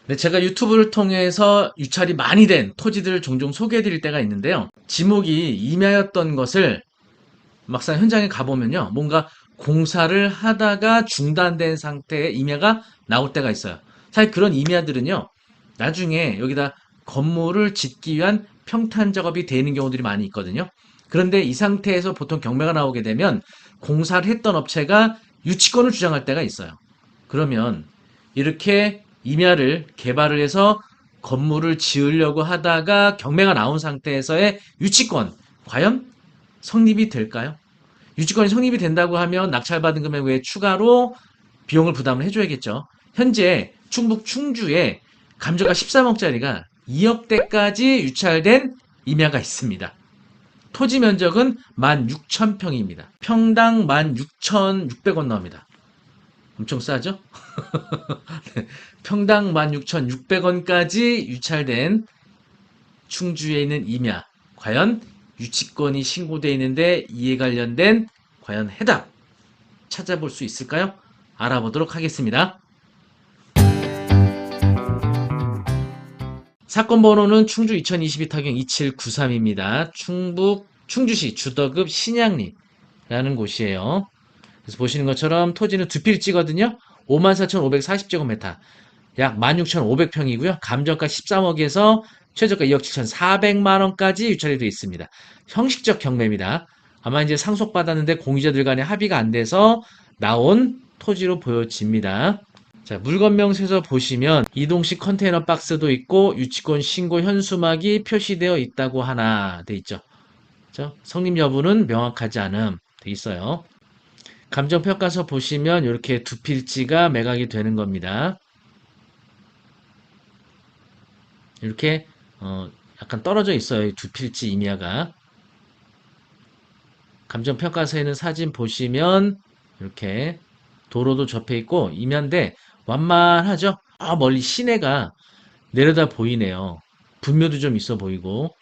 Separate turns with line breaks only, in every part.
네, 제가 유튜브를 통해서 유찰이 많이 된 토지들을 종종 소개해 드릴 때가 있는데요. 지목이 임야였던 것을 막상 현장에 가보면요. 뭔가 공사를 하다가 중단된 상태의 임야가 나올 때가 있어요. 사실 그런 임야들은요. 나중에 여기다 건물을 짓기 위한 평탄 작업이 되는 경우들이 많이 있거든요. 그런데 이 상태에서 보통 경매가 나오게 되면 공사를 했던 업체가 유치권을 주장할 때가 있어요. 그러면 이렇게 임야를 개발을 해서 건물을 지으려고 하다가 경매가 나온 상태에서의 유치권, 과연 성립이 될까요? 유치권이 성립이 된다고 하면 낙찰받은 금액 외에 추가로 비용을 부담을 해줘야겠죠. 현재 충북 충주에 감정가 13억짜리가 2억대까지 유찰된 임야가 있습니다. 토지 면적은 16,000평입니다. 평당 16,600원 나옵니다. 엄청 싸죠? 평당 16,600원까지 유찰된 충주에 있는 임야. 과연 유치권이 신고되어 있는데 이에 관련된 과연 해답 찾아볼 수 있을까요? 알아보도록 하겠습니다. 사건 번호는 충주 2022 타경 2793입니다. 충북 충주시 주덕읍 신양리라는 곳이에요. 그래서 보시는 것처럼 토지는 두 필지거든요. 54,540제곱미터, 약 16,500평이고요. 감정가 13억에서 최저가 2억 7,400만 원까지 유찰이 되어 있습니다. 형식적 경매입니다. 아마 이제 상속받았는데 공유자들 간에 합의가 안 돼서 나온 토지로 보여집니다. 자, 물건명세서 보시면 이동식 컨테이너 박스도 있고 유치권 신고 현수막이 표시되어 있다고 하나 돼 있죠. 그렇죠? 성립 여부는 명확하지 않음 돼 있어요. 감정평가서 보시면 이렇게 두 필지가 매각이 되는 겁니다. 이렇게 약간 떨어져 있어요. 두 필지 임야가. 감정평가서에는 사진 보시면 이렇게 도로도 접해 있고 임야인데 완만하죠? 멀리 시내가 내려다 보이네요. 분묘도 좀 있어 보이고.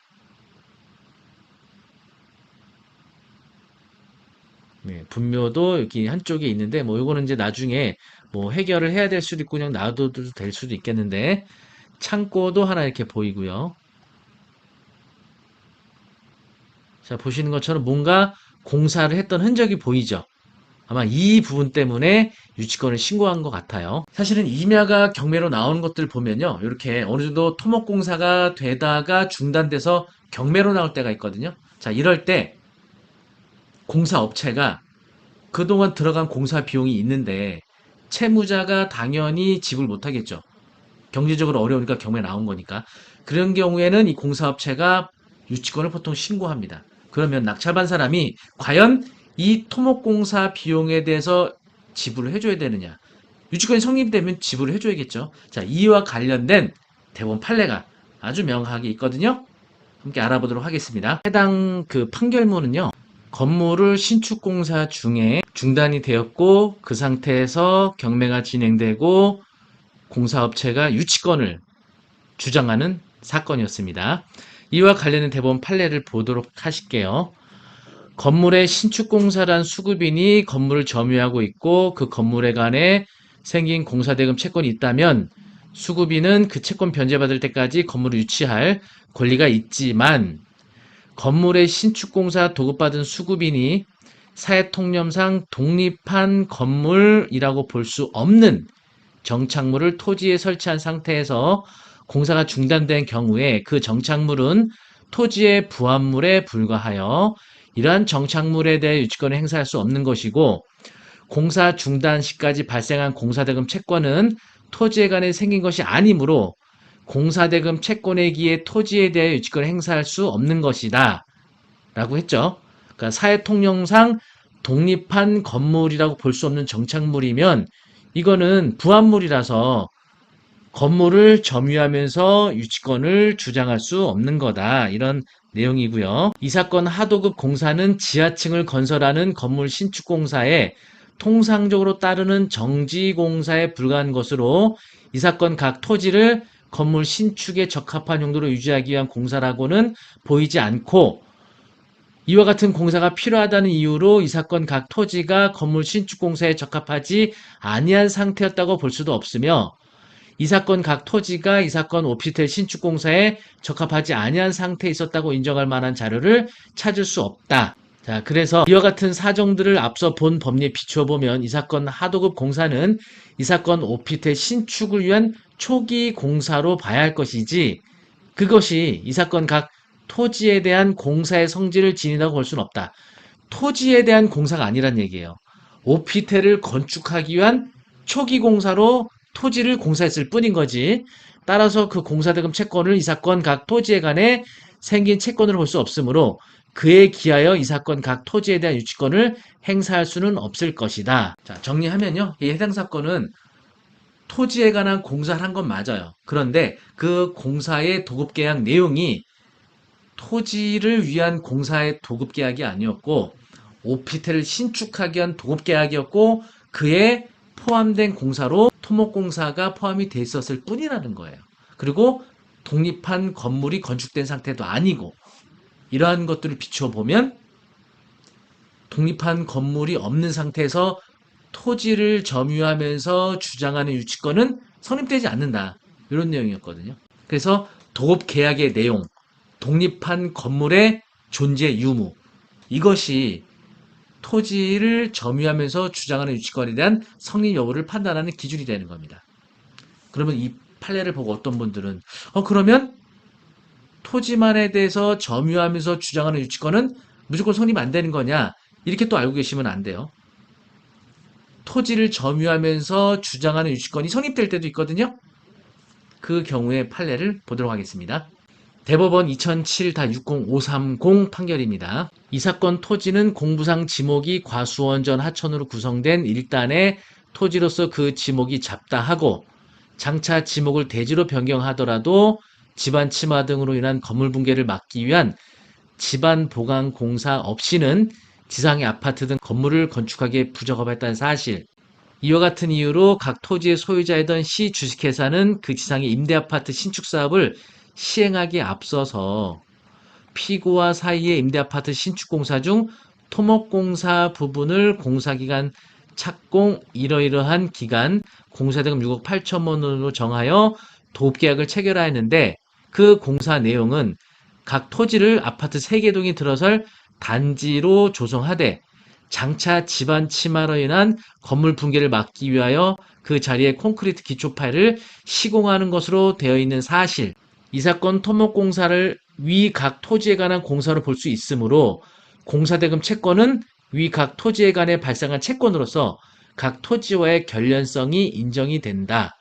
네, 분묘도 여기 한쪽에 있는데 뭐 이거는 이제 나중에 뭐 해결을 해야 될 수도 있고 그냥 놔둬도 될 수도 있겠는데 창고도 하나 이렇게 보이고요. 자, 보시는 것처럼 뭔가 공사를 했던 흔적이 보이죠? 아마 이 부분 때문에 유치권을 신고한 것 같아요. 사실은 임야가 경매로 나오는 것들 보면요. 이렇게 어느 정도 토목공사가 되다가 중단돼서 경매로 나올 때가 있거든요. 자, 이럴 때 공사업체가 그동안 들어간 공사 비용이 있는데 채무자가 당연히 지불 못하겠죠. 경제적으로 어려우니까 경매 나온 거니까. 그런 경우에는 이 공사업체가 유치권을 보통 신고합니다. 그러면 낙찰받은 사람이 과연 이 토목공사 비용에 대해서 지불을 해줘야 되느냐. 유치권이 성립되면 지불을 해줘야겠죠. 자, 이와 관련된 대법원 판례가 아주 명확하게 있거든요. 함께 알아보도록 하겠습니다. 해당 그 판결문은요. 건물을 신축공사 중에 중단이 되었고 그 상태에서 경매가 진행되고 공사업체가 유치권을 주장하는 사건이었습니다. 이와 관련된 대법원 판례를 보도록 하실게요. 건물의 신축공사란 수급인이 건물을 점유하고 있고 그 건물에 관해 생긴 공사대금 채권이 있다면 수급인은 그 채권 변제받을 때까지 건물을 유치할 권리가 있지만 건물의 신축공사 도급받은 수급인이 사회통념상 독립한 건물이라고 볼 수 없는 정착물을 토지에 설치한 상태에서 공사가 중단된 경우에 그 정착물은 토지의 부합물에 불과하여 이러한 정착물에 대해 유치권을 행사할 수 없는 것이고 공사 중단 시까지 발생한 공사대금 채권은 토지에 관해 생긴 것이 아니므로 공사대금 채권에 기해 토지에 대해 유치권을 행사할 수 없는 것이다 라고 했죠. 그러니까 사회통념상 독립한 건물이라고 볼 수 없는 정착물이면 이거는 부합물이라서 건물을 점유하면서 유치권을 주장할 수 없는 거다. 이런 내용이고요. 이 사건 하도급 공사는 지하층을 건설하는 건물 신축공사에 통상적으로 따르는 정지공사에 불과한 것으로 이 사건 각 토지를 건물 신축에 적합한 용도로 유지하기 위한 공사라고는 보이지 않고 이와 같은 공사가 필요하다는 이유로 이 사건 각 토지가 건물 신축 공사에 적합하지 아니한 상태였다고 볼 수도 없으며 이 사건 각 토지가 이 사건 오피스텔 신축 공사에 적합하지 아니한 상태에 있었다고 인정할 만한 자료를 찾을 수 없다. 자, 그래서 이와 같은 사정들을 앞서 본 법리에 비추어 보면 이 사건 하도급 공사는 이 사건 오피스텔 신축을 위한 초기 공사로 봐야 할 것이지, 그것이 이 사건 각 토지에 대한 공사의 성질을 지닌다고 볼 수는 없다. 토지에 대한 공사가 아니란 얘기예요. 오피스텔을 건축하기 위한 초기 공사로 토지를 공사했을 뿐인 거지. 따라서 그 공사대금 채권을 이 사건 각 토지에 관해 생긴 채권으로 볼 수 없으므로 그에 기하여 이 사건 각 토지에 대한 유치권을 행사할 수는 없을 것이다. 자, 정리하면요. 이 해당 사건은 토지에 관한 공사를 한 건 맞아요. 그런데 그 공사의 도급계약 내용이 토지를 위한 공사의 도급계약이 아니었고 오피스텔을 신축하기 위한 도급계약이었고 그에 포함된 공사로 토목공사가 포함이 돼 있었을 뿐이라는 거예요. 그리고 독립한 건물이 건축된 상태도 아니고 이러한 것들을 비추어 보면 독립한 건물이 없는 상태에서 토지를 점유하면서 주장하는 유치권은 성립되지 않는다. 이런 내용이었거든요. 그래서 도급계약의 내용, 독립한 건물의 존재 유무, 이것이 토지를 점유하면서 주장하는 유치권에 대한 성립 여부를 판단하는 기준이 되는 겁니다. 그러면 이 판례를 보고 어떤 분들은 그러면 토지만에 대해서 점유하면서 주장하는 유치권은 무조건 성립 안 되는 거냐, 이렇게 또 알고 계시면 안 돼요. 토지를 점유하면서 주장하는 유치권이 성립될 때도 있거든요. 그 경우의 판례를 보도록 하겠습니다. 대법원 2007-60530 판결입니다. 이 사건 토지는 공부상 지목이 과수원전 하천으로 구성된 일단의 토지로서 그 지목이 잡다하고 장차 지목을 대지로 변경하더라도 집안 침하 등으로 인한 건물 붕괴를 막기 위한 집안 보강 공사 없이는 지상의 아파트 등 건물을 건축하기에 부적합했다는 사실, 이와 같은 이유로 각 토지의 소유자이던 시 주식회사는 그 지상의 임대아파트 신축 사업을 시행하기에 앞서서 피고와 사이의 임대아파트 신축 공사 중 토목공사 부분을 공사기간 착공 이러이러한 기간 공사대금 6억 8천만 원으로 정하여 도급계약을 체결하였는데 그 공사 내용은 각 토지를 아파트 3개 동이 들어설 단지로 조성하되 장차 집안 침하로 인한 건물 붕괴를 막기 위하여 그 자리에 콘크리트 기초 파일을 시공하는 것으로 되어 있는 사실, 이 사건 토목공사를 위 각 토지에 관한 공사로 볼 수 있으므로 공사대금 채권은 위 각 토지에 관해 발생한 채권으로서 각 토지와의 결련성이 인정이 된다.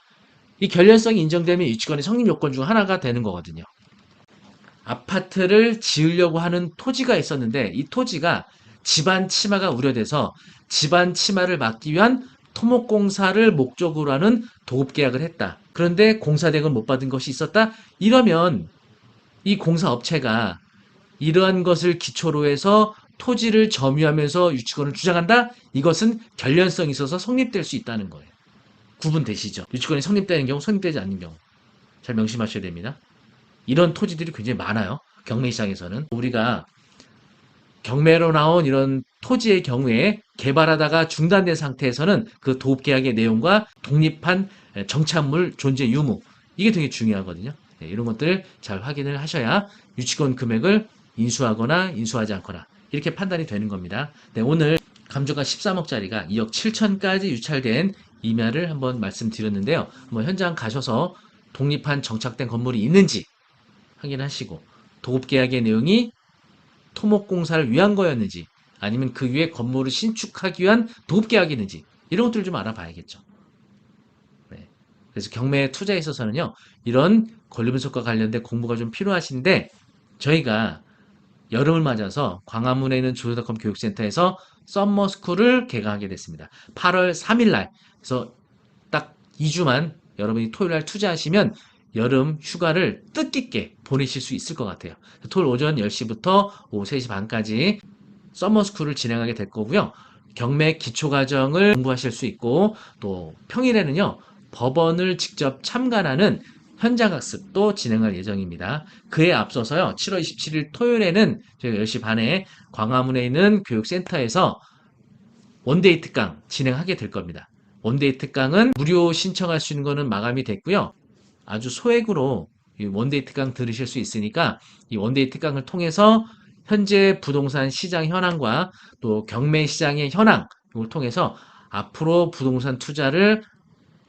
이 결련성이 인정되면 유치권의 성립 요건 중 하나가 되는 거거든요. 아파트를 지으려고 하는 토지가 있었는데 이 토지가 집안 침하가 우려돼서 집안 침하를 막기 위한 토목공사를 목적으로 하는 도급계약을 했다. 그런데 공사대금을 못 받은 것이 있었다? 이러면 이 공사업체가 이러한 것을 기초로 해서 토지를 점유하면서 유치권을 주장한다? 이것은 결련성이 있어서 성립될 수 있다는 거예요. 구분되시죠? 유치권이 성립되는 경우, 성립되지 않는 경우. 잘 명심하셔야 됩니다. 이런 토지들이 굉장히 많아요. 경매시장에서는. 우리가 경매로 나온 이런 토지의 경우에 개발하다가 중단된 상태에서는 그 도급계약의 내용과 독립한 정착물 존재 유무, 이게 되게 중요하거든요. 네, 이런 것들 잘 확인을 하셔야 유치권 금액을 인수하거나 인수하지 않거나 이렇게 판단이 되는 겁니다. 네, 오늘 감정가 13억짜리가 2억 7천까지 유찰된 임야를 한번 말씀드렸는데요. 한번 현장 가셔서 독립한 정착된 건물이 있는지 확인하시고 도급계약의 내용이 토목공사를 위한 거였는지 아니면 그 위에 건물을 신축하기 위한 도급계약이었는지 이런 것들을 좀 알아봐야겠죠. 네. 그래서 경매에 투자에 있어서는요. 이런 권리분석과 관련된 공부가 좀 필요하신데 저희가 여름을 맞아서 광화문에 있는 조선닷컴 교육센터에서 썸머스쿨을 개강하게 됐습니다. 8월 3일날 그래서 딱 2주만 여러분이 토요일날 투자하시면 여름 휴가를 뜻깊게 보내실 수 있을 것 같아요. 토요일 오전 10시부터 오후 3시 반까지 서머스쿨을 진행하게 될 거고요. 경매 기초과정을 공부하실 수 있고 또 평일에는요. 법원을 직접 참관하는 현장학습도 진행할 예정입니다. 그에 앞서서요. 7월 27일 토요일에는 저희가 10시 반에 광화문에 있는 교육센터에서 원데이 특강 진행하게 될 겁니다. 원데이 특강은 무료 신청할 수 있는 거는 마감이 됐고요. 아주 소액으로 이 원데이 특강 들으실 수 있으니까 이 원데이 특강을 통해서 현재 부동산 시장 현황과 또 경매 시장의 현황 을 통해서 앞으로 부동산 투자를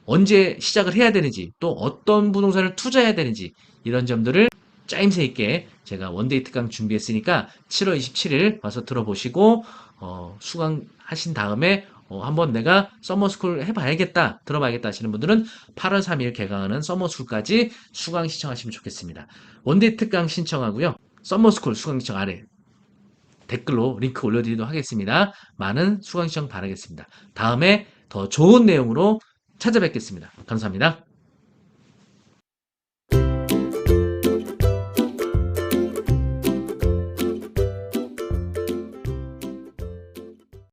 언제 시작을 해야 되는지 또 어떤 부동산을 투자해야 되는지 이런 점들을 짜임새 있게 제가 원데이 특강 준비했으니까 7월 27일 와서 들어보시고 수강하신 다음에 한번 내가 서머스쿨 해봐야겠다 들어봐야겠다 하시는 분들은 8월 3일 개강하는 서머스쿨까지 수강 신청하시면 좋겠습니다. 원데이 특강 신청하고요. 서머스쿨 수강 신청 아래 댓글로 링크 올려드리도록 하겠습니다. 많은 수강 신청 바라겠습니다. 다음에 더 좋은 내용으로 찾아뵙겠습니다. 감사합니다.